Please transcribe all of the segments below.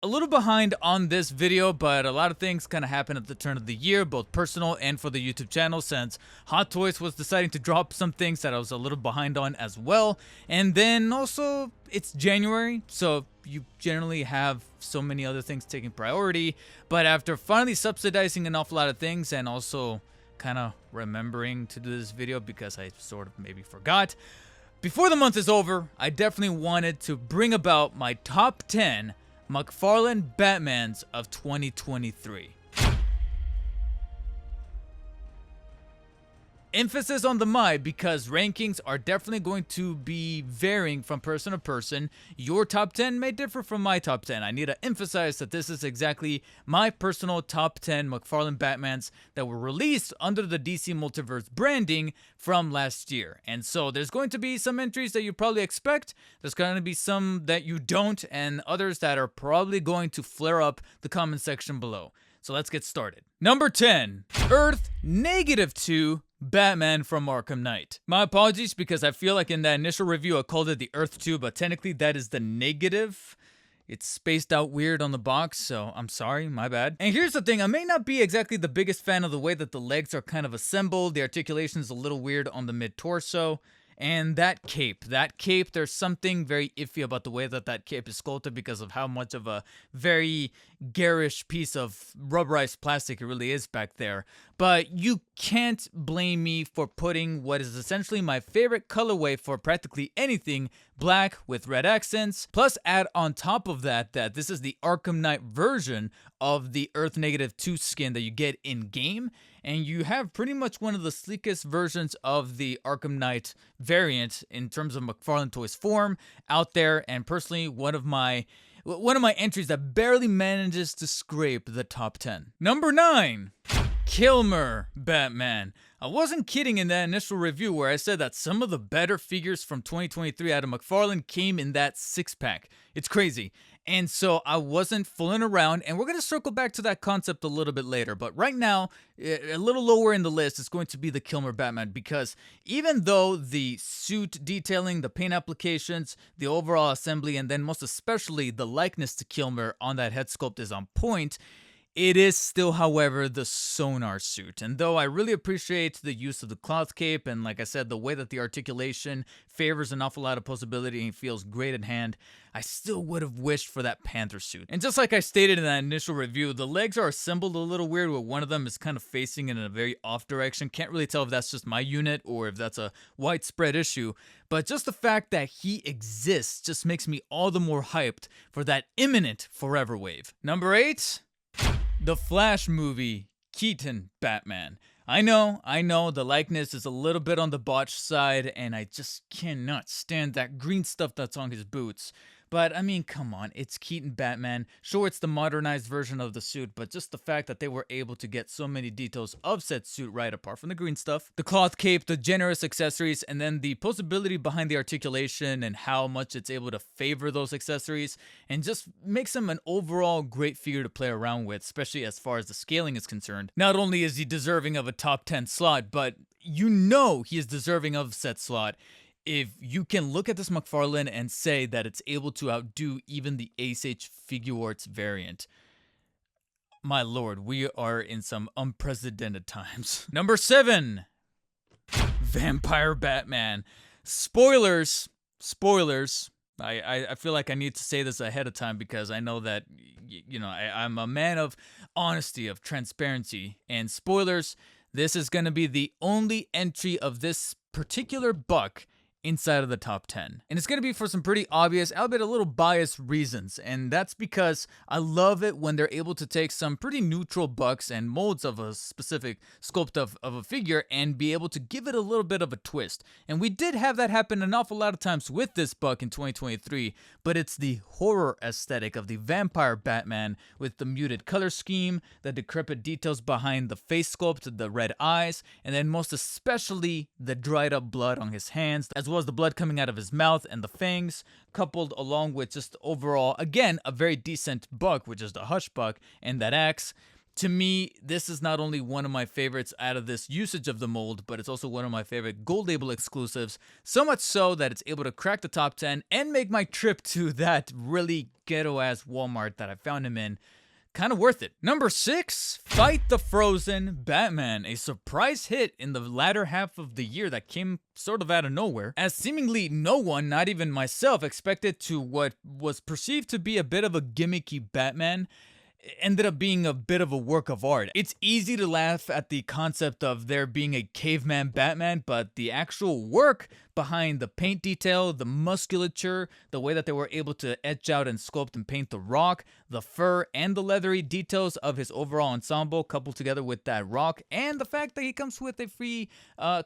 A little behind on this video, but a lot of things kind of happened at the turn of the year, both personal and for the YouTube channel, since Hot Toys was deciding to drop some things that I was a little behind on as well. And then also, it's January, so you generally have so many other things taking priority. But after finally subsidizing an awful lot of things and also kind of remembering to do this video because I sort of maybe forgot, before the month is over, I definitely wanted to bring about my top 10 McFarlane Batmans of 2023. Emphasis on the my because rankings are definitely going to be varying from person to person. Your top 10 may differ from my top 10. I need to emphasize that this is exactly my personal top 10 McFarlane Batmans that were released under the DC Multiverse branding from last year. And so there's going to be some entries that you probably expect, there's going to be some that you don't, and others that are probably going to flare up the comment section below. So let's get started. Number 10, Earth -2 Batman from Arkham Knight. My apologies because I feel like in that initial review I called it the Earth 2, but technically that is the negative. It's spaced out weird on the box, so I'm sorry, my bad. And here's the thing, I may not be exactly the biggest fan of the way that the legs are kind of assembled. The articulation is a little weird on the mid-torso. And that cape, there's something very iffy about the way that that cape is sculpted because of how much of a very garish piece of rubberized plastic it really is back there. But you can't blame me for putting what is essentially my favorite colorway for practically anything, black with red accents, plus add on top of that that this is the Arkham Knight version of the Earth -2 skin that you get in game. And you have pretty much one of the sleekest versions of the Arkham Knight variant in terms of McFarlane Toys form out there, and personally one of my entries that barely manages to scrape the top 10. Number 9, Kilmer Batman. I wasn't kidding in that initial review where I said that some of the better figures from 2023 out of McFarlane came in that 6-pack. It's crazy. And so I wasn't fooling around, and we're going to circle back to that concept a little bit later. But right now, a little lower in the list is going to be the Kilmer Batman, because even though the suit detailing, the paint applications, the overall assembly, and then most especially the likeness to Kilmer on that head sculpt is on point, it is still, however, the sonar suit. And though I really appreciate the use of the cloth cape, and like I said, the way that the articulation favors an awful lot of posability and feels great in hand, I still would have wished for that Panther suit. And just like I stated in that initial review, the legs are assembled a little weird where one of them is kind of facing in a very off direction. Can't really tell if that's just my unit or if that's a widespread issue. But just the fact that he exists just makes me all the more hyped for that imminent forever wave. Number 8, the Flash movie, Keaton Batman. I know, the likeness is a little bit on the botched side, and I just cannot stand that green stuff that's on his boots. But, I mean, come on, it's Keaton Batman. Sure, it's the modernized version of the suit, but just the fact that they were able to get so many details of said suit right, apart from the green stuff. The cloth cape, the generous accessories, and then the possibility behind the articulation and how much it's able to favor those accessories, and just makes him an overall great figure to play around with, especially as far as the scaling is concerned. Not only is he deserving of a top 10 slot, but you know he is deserving of said slot if you can look at this McFarlane and say that it's able to outdo even the Ace H Figuarts variant. My lord, we are in some unprecedented times. Number 7, Vampire Batman. Spoilers. I feel like I need to say this ahead of time because I know that, you know, I'm a man of honesty, of transparency, and spoilers. This is going to be the only entry of this particular buck inside of the top 10. And it's going to be for some pretty obvious, albeit a little biased reasons. And that's because I love it when they're able to take some pretty neutral bucks and molds of a specific sculpt of a figure and be able to give it a little bit of a twist. And we did have that happen an awful lot of times with this buck in 2023, but it's the horror aesthetic of the Vampire Batman with the muted color scheme, the decrepit details behind the face sculpt, the red eyes, and then most especially the dried up blood on his hands, as well as the blood coming out of his mouth and the fangs, coupled along with just overall, again, a very decent buck, which is the Hush buck, and that axe, To me, this is not only one of my favorites out of this usage of the mold, but it's also one of my favorite gold label exclusives. So much so that it's able to crack the top 10 and make my trip to that really ghetto ass Walmart that I found him in kind of worth it. Number 6, Fight the Frozen Batman, a surprise hit in the latter half of the year that came sort of out of nowhere, as seemingly no one, not even myself, expected to what was perceived to be a bit of a gimmicky Batman ended up being a bit of a work of art. It's easy to laugh at the concept of there being a caveman Batman, but the actual work behind the paint detail, the musculature, the way that they were able to etch out and sculpt and paint the rock, the fur, and the leathery details of his overall ensemble coupled together with that rock, and the fact that he comes with a free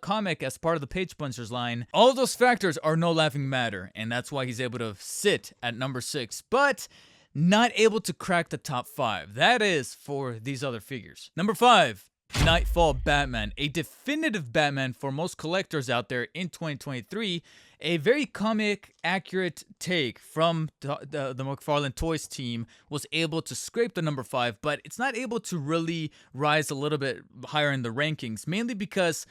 comic as part of the Page Punchers line, all of those factors are no laughing matter, and that's why he's able to sit at number 6. But not able to crack the top 5. That is for these other figures. Number 5, Nightfall Batman, a definitive Batman for most collectors out there in 2023. A very comic accurate take from the McFarlane Toys team was able to scrape the number 5, but it's not able to really rise a little bit higher in the rankings, mainly because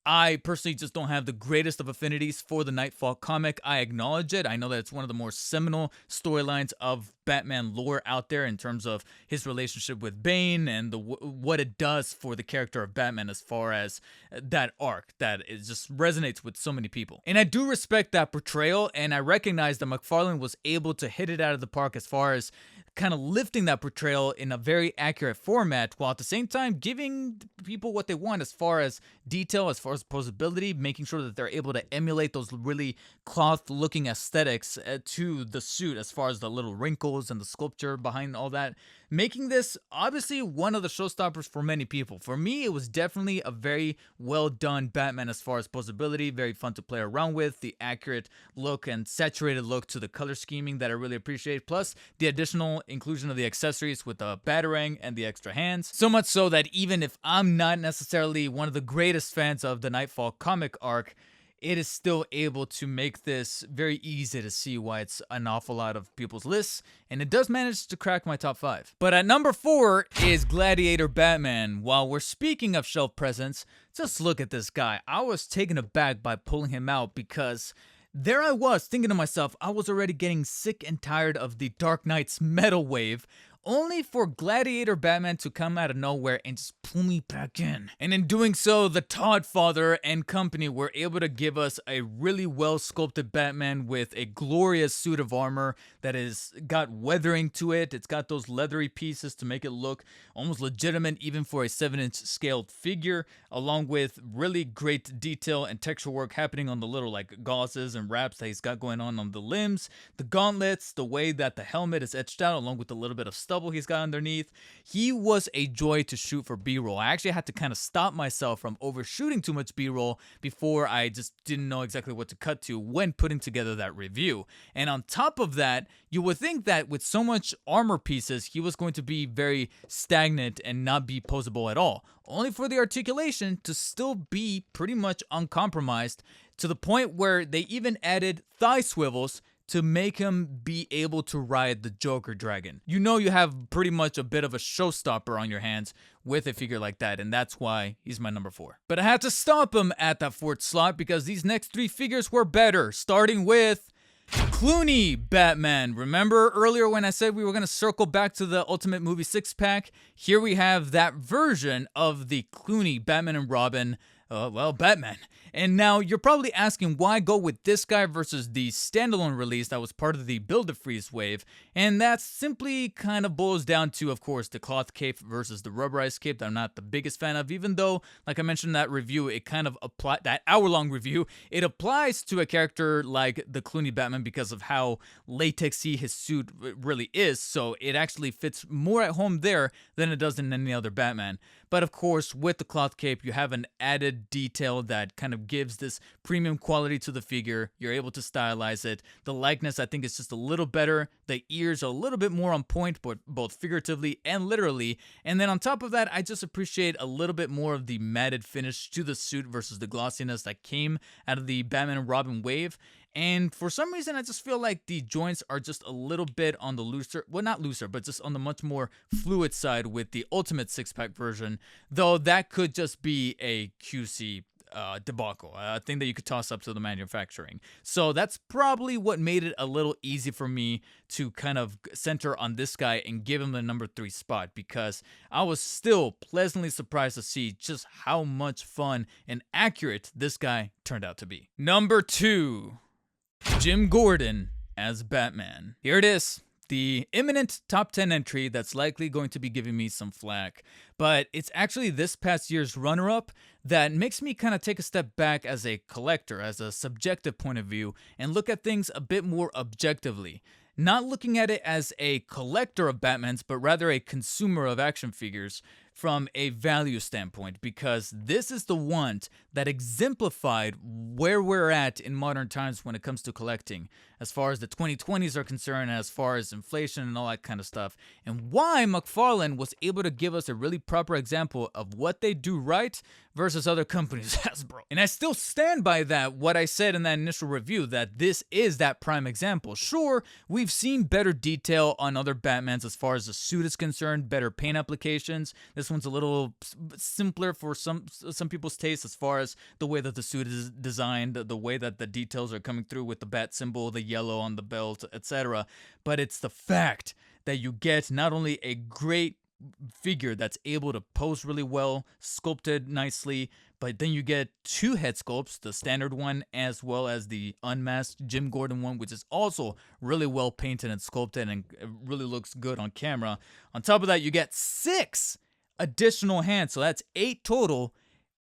I personally just don't have the greatest of affinities for the Nightfall comic. I acknowledge it. I know that it's one of the more seminal storylines of Batman lore out there in terms of his relationship with Bane and what it does for the character of Batman as far as that arc that it just resonates with so many people. And I do respect that portrayal, and I recognize that McFarlane was able to hit it out of the park as far as kind of lifting that portrayal in a very accurate format while at the same time giving people what they want as far as detail, as far as posability, making sure that they're able to emulate those really cloth looking aesthetics to the suit as far as the little wrinkles and the sculpture behind all that, making this obviously one of the showstoppers for many people. For me, it was definitely a very well done Batman as far as posability, very fun to play around with, the accurate look and saturated look to the color scheming that I really appreciate, plus the additional inclusion of the accessories with the Batarang and the extra hands. So much so that even if I'm not necessarily one of the greatest fans of the Nightfall comic arc, it is still able to make this very easy to see why it's an awful lot of people's lists, and it does manage to crack my top 5. But at number 4 is Gladiator Batman. While we're speaking of shelf presence, just look at this guy. I was taken aback by pulling him out because there I was thinking to myself, I was already getting sick and tired of the Dark Knight's metal wave, only for Gladiator Batman to come out of nowhere and just pull me back in. And in doing so, the Todd Father and company were able to give us a really well sculpted Batman with a glorious suit of armor that is got weathering to it. It's got those leathery pieces to make it look almost legitimate even for a 7-inch scaled figure, along with really great detail and texture work happening on the little like gauzes and wraps that he's got going on the limbs, the gauntlets, the way that the helmet is etched out along with a little bit of stubble he's got underneath. He was a joy to shoot for B-roll. I actually had to kind of stop myself from overshooting too much B-roll before I just didn't know exactly what to cut to when putting together that review. And on top of that, you would think that with so much armor pieces, he was going to be very stagnant and not be posable at all, only for the articulation to still be pretty much uncompromised, to the point where they even added thigh swivels to make him be able to ride the Joker Dragon. You know you have pretty much a bit of a showstopper on your hands with a figure like that, and that's why he's my number 4. But I had to stop him at that 4th slot because these next 3 figures were better, starting with Clooney Batman. Remember earlier when I said we were going to circle back to the Ultimate Movie 6-pack? Here we have that version of the Clooney Batman and Robin, Batman. And now you're probably asking why go with this guy versus the standalone release that was part of the Build-A-Freeze wave, and that simply kind of boils down to, of course, the cloth cape versus the rubberized cape that I'm not the biggest fan of, even though, like I mentioned in that review, it kind of that hour-long review, it applies to a character like the Clooney Batman because of how latexy his suit really is, so it actually fits more at home there than it does in any other Batman. But of course, with the cloth cape, you have an added detail that kind of gives this premium quality to the figure. You're able to stylize it. The likeness, I think, is just a little better. The ears are a little bit more on point, but both figuratively and literally. And then on top of that, I just appreciate a little bit more of the matted finish to the suit versus the glossiness that came out of the Batman and Robin wave. And for some reason, I just feel like the joints are just a little bit on the looser, well, not looser, but just on the much more fluid side with the Ultimate six-pack version, though that could just be a QC debacle, a thing that you could toss up to the manufacturing. So that's probably what made it a little easy for me to kind of center on this guy and give him the number 3 spot, because I was still pleasantly surprised to see just how much fun and accurate this guy turned out to be. Number 2, Jim Gordon as Batman. Here it is. The imminent top 10 entry that's likely going to be giving me some flack, but it's actually this past year's runner-up that makes me kind of take a step back as a collector, as a subjective point of view, and look at things a bit more objectively. Not looking at it as a collector of Batmans, but rather a consumer of action figures from a value standpoint, because this is the one that exemplified where we're at in modern times when it comes to collecting, as far as the 2020s are concerned, as far as inflation and all that kind of stuff, and why McFarlane was able to give us a really proper example of what they do right versus other companies, Hasbro. And I still stand by that, what I said in that initial review, that this is that prime example. Sure, we've seen better detail on other Batmans as far as the suit is concerned, better paint applications. This one's a little simpler for some people's taste as far as the way that the suit is designed, the way that the details are coming through with the bat symbol, the yellow on the belt, etc. But it's the fact that you get not only a great figure that's able to pose really well, sculpted nicely, but then you get 2 head sculpts, the standard one as well as the unmasked Jim Gordon one, which is also really well painted and sculpted and really looks good on camera. On top of that, you get 6 additional hands, so that's 8 total,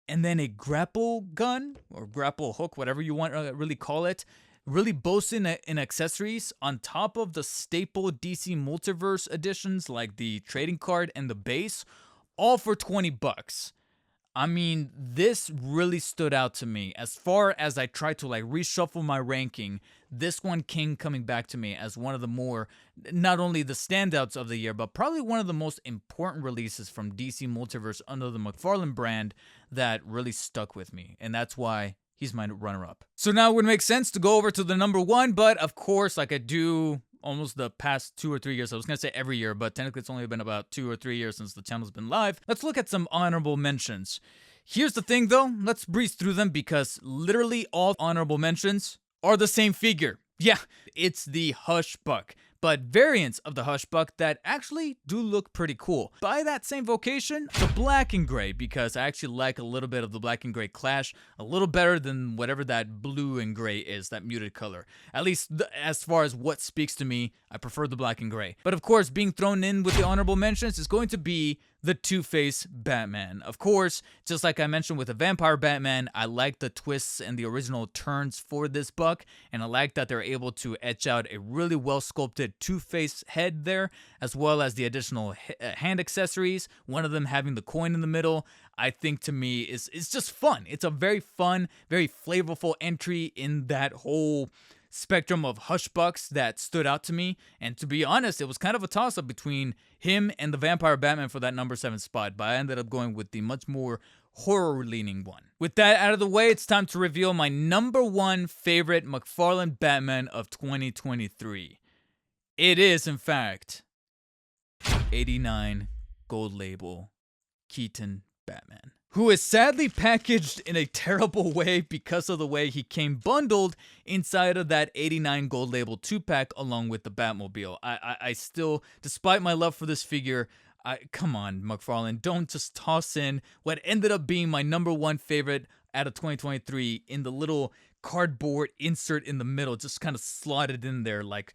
and then a grapple gun or grapple hook, whatever you want to really call it, really boasting in accessories on top of the staple DC Multiverse editions like the trading card and the base, all for $20. I mean, this really stood out to me. As far as I tried to like reshuffle my ranking, this one came coming back to me as one of the more, not only the standouts of the year, but probably one of the most important releases from DC Multiverse under the McFarlane brand that really stuck with me. And that's why he's my runner-up. So now it would make sense to go over to the number 1, but of course, like I do almost the past 2 or 3 years. I was going to say every year, but technically it's only been about 2 or 3 years since the channel's been live. Let's look at some honorable mentions. Here's the thing though, let's breeze through them because literally all honorable mentions are the same figure. Yeah, it's the Hush Buck, but variants of the Hush Buck that actually do look pretty cool. By that same vocation, the black and gray, because I actually like a little bit of the black and gray clash a little better than whatever that blue and gray is, that muted color. At least as far as what speaks to me, I prefer the black and gray. But of course, being thrown in with the honorable mentions is going to be the Two-Face Batman. Of course, just like I mentioned with the Vampire Batman, I like the twists and the original turns for this buck, and I like that they're able to etch out a really well-sculpted Two-Face head there, as well as the additional hand accessories, one of them having the coin in the middle. I think to me is just fun. It's a very fun, very flavorful entry in that whole spectrum of Hush Bucks that stood out to me, and to be honest, it was kind of a toss-up between him and the Vampire Batman for that number 7 spot, but I ended up going with the much more horror-leaning one. With that out of the way, it's time to reveal my number 1 favorite McFarlane Batman of 2023. It is, in fact, 89 Gold Label Keaton Batman, who is sadly packaged in a terrible way because of the way he came bundled inside of that 89 Gold Label 2-pack along with the Batmobile. I still, despite my love for this figure, come on, McFarlane, don't just toss in what ended up being my number 1 favorite out of 2023 in the little cardboard insert in the middle, just kind of slotted in there like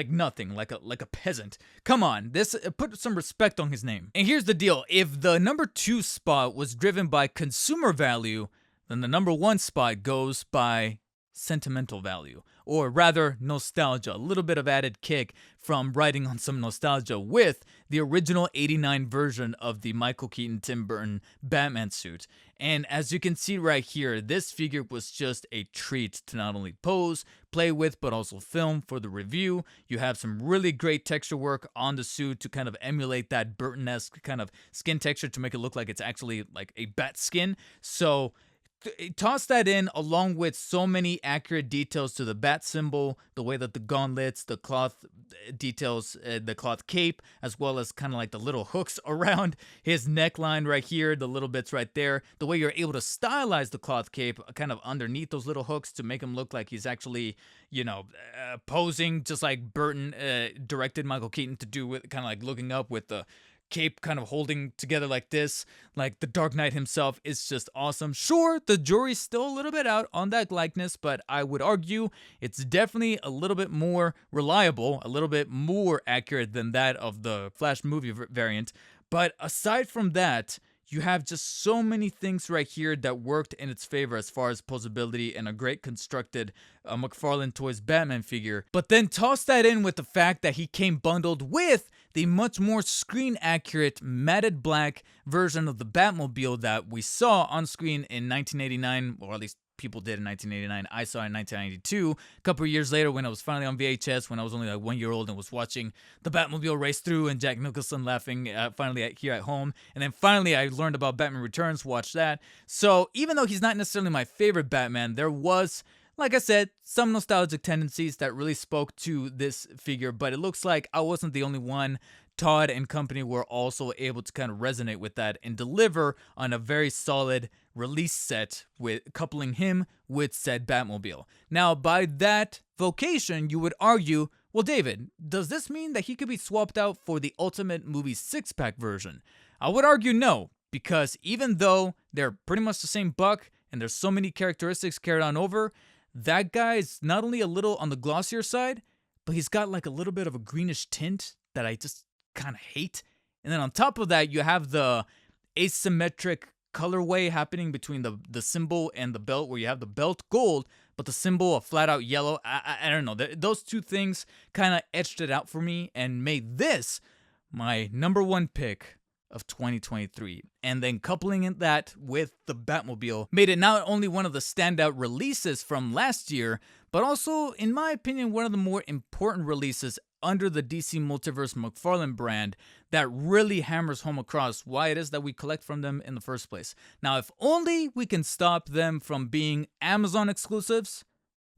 nothing, like a peasant. Come on, this put some respect on his name. And here's the deal: if the number 2 spot was driven by consumer value, then the number 1 spot goes by sentimental value, or rather nostalgia, a little bit of added kick from riding on some nostalgia with the original 89 version of the Michael Keaton Tim Burton Batman suit. And as you can see right here, this figure was just a treat to not only pose, play with, but also film for the review. You have some really great texture work on the suit to kind of emulate that Burton-esque kind of skin texture to make it look like it's actually like a bat skin. So Toss that in along with so many accurate details to the bat symbol, the way that the gauntlets, the cloth details, the cloth cape, as well as kind of like the little hooks around his neckline right here, the little bits right there, the way you're able to stylize the cloth cape kind of underneath those little hooks to make him look like he's actually, posing just like Burton directed Michael Keaton to do, with kind of like looking up with the cape kind of holding together like this, like the Dark Knight himself, is just awesome. Sure, the jury's still a little bit out on that likeness, but I would argue it's definitely a little bit more reliable, a little bit more accurate than that of the Flash movie variant. But aside from that, you have just so many things right here that worked in its favor as far as posability and a great constructed McFarlane Toys Batman figure. But then toss that in with the fact that he came bundled with the much more screen accurate matted black version of the Batmobile that we saw on screen in 1989, or at least people did in 1989. I saw it in 1992. A couple of years later, when I was finally on VHS, when I was only like 1 year old and was watching the Batmobile race through and Jack Nicholson laughing finally here at home. And then finally, I learned about Batman Returns, watched that. So even though he's not necessarily my favorite Batman, there was, like I said, some nostalgic tendencies that really spoke to this figure, but it looks like I wasn't the only one. Todd and company were also able to kind of resonate with that and deliver on a very solid release set with coupling him with said Batmobile. Now, by that vocation, you would argue, well, David, does this mean that he could be swapped out for the Ultimate Movie 6-pack version? I would argue no, because even though they're pretty much the same buck and there's so many characteristics carried on over, that guy's not only a little on the glossier side, but he's got like a little bit of a greenish tint that I just kind of hate. And then on top of that, you have the asymmetric colorway happening between the symbol and the belt, where you have the belt gold, but the symbol a flat out yellow. I don't know. Those two things kind of etched it out for me and made this my number one pick of 2023. And then coupling that with the Batmobile made it not only one of the standout releases from last year, but also, in my opinion, one of the more important releases under the DC Multiverse McFarlane brand that really hammers home across why it is that we collect from them in the first place. Now, if only we can stop them from being Amazon exclusives,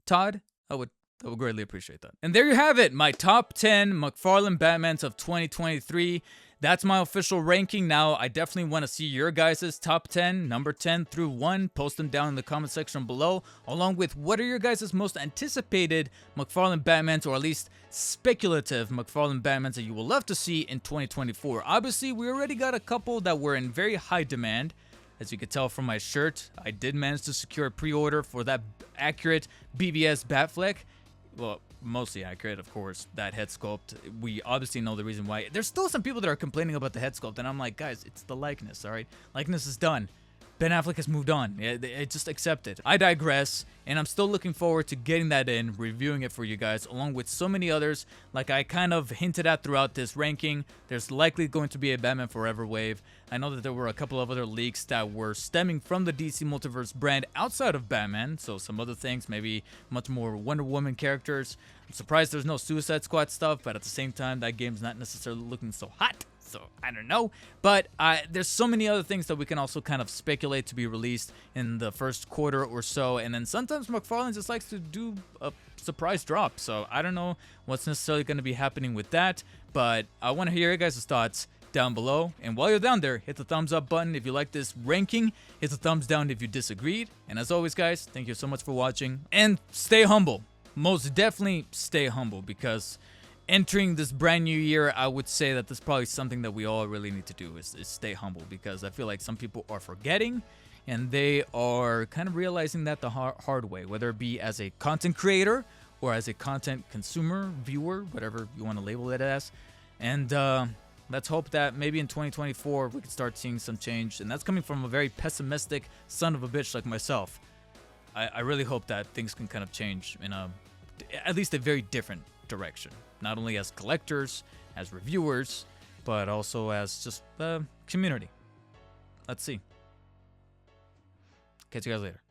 Todd, I would greatly appreciate that. And there you have it, my top 10 McFarlane Batmans of 2023. That's my official ranking. Now, I definitely want to see your guys' top 10, number 10 through 1. Post them down in the comment section below, along with what are your guys' most anticipated McFarlane Batmans, or at least speculative McFarlane Batmans that you will love to see in 2024. Obviously, we already got a couple that were in very high demand. As you can tell from my shirt, I did manage to secure a pre-order for that accurate BBS Batfleck. Well, mostly accurate, of course, that head sculpt. We obviously know the reason why. There's still some people that are complaining about the head sculpt, and I'm like, guys, it's the likeness, all right? Likeness is done. Ben Affleck has moved on. Just accept it. I digress, and I'm still looking forward to getting that in, reviewing it for you guys, along with so many others. Like I kind of hinted at throughout this ranking, there's likely going to be a Batman Forever wave. I know that there were a couple of other leaks that were stemming from the DC Multiverse brand outside of Batman, so some other things, maybe much more Wonder Woman characters. I'm surprised there's no Suicide Squad stuff, but at the same time, that game's not necessarily looking so hot. So I don't know, but there's so many other things that we can also kind of speculate to be released in the first quarter or so, and then sometimes McFarlane just likes to do a surprise drop, so I don't know what's necessarily going to be happening with that, but I want to hear your guys' thoughts down below. And while you're down there, hit the thumbs up button if you like this ranking, hit the thumbs down if you disagreed, and as always, guys, thank you so much for watching, and stay humble. Most definitely stay humble, because entering this brand new year, I would say that this is probably something that we all really need to do is stay humble, because I feel like some people are forgetting and they are kind of realizing that the hard way, whether it be as a content creator or as a content consumer, viewer, whatever you want to label it as. And let's hope that maybe in 2024 we can start seeing some change, and that's coming from a very pessimistic son of a bitch like myself. I really hope that things can kind of change in at least a very different direction. Not only as collectors, as reviewers, but also as just the community. Let's see. Catch you guys later.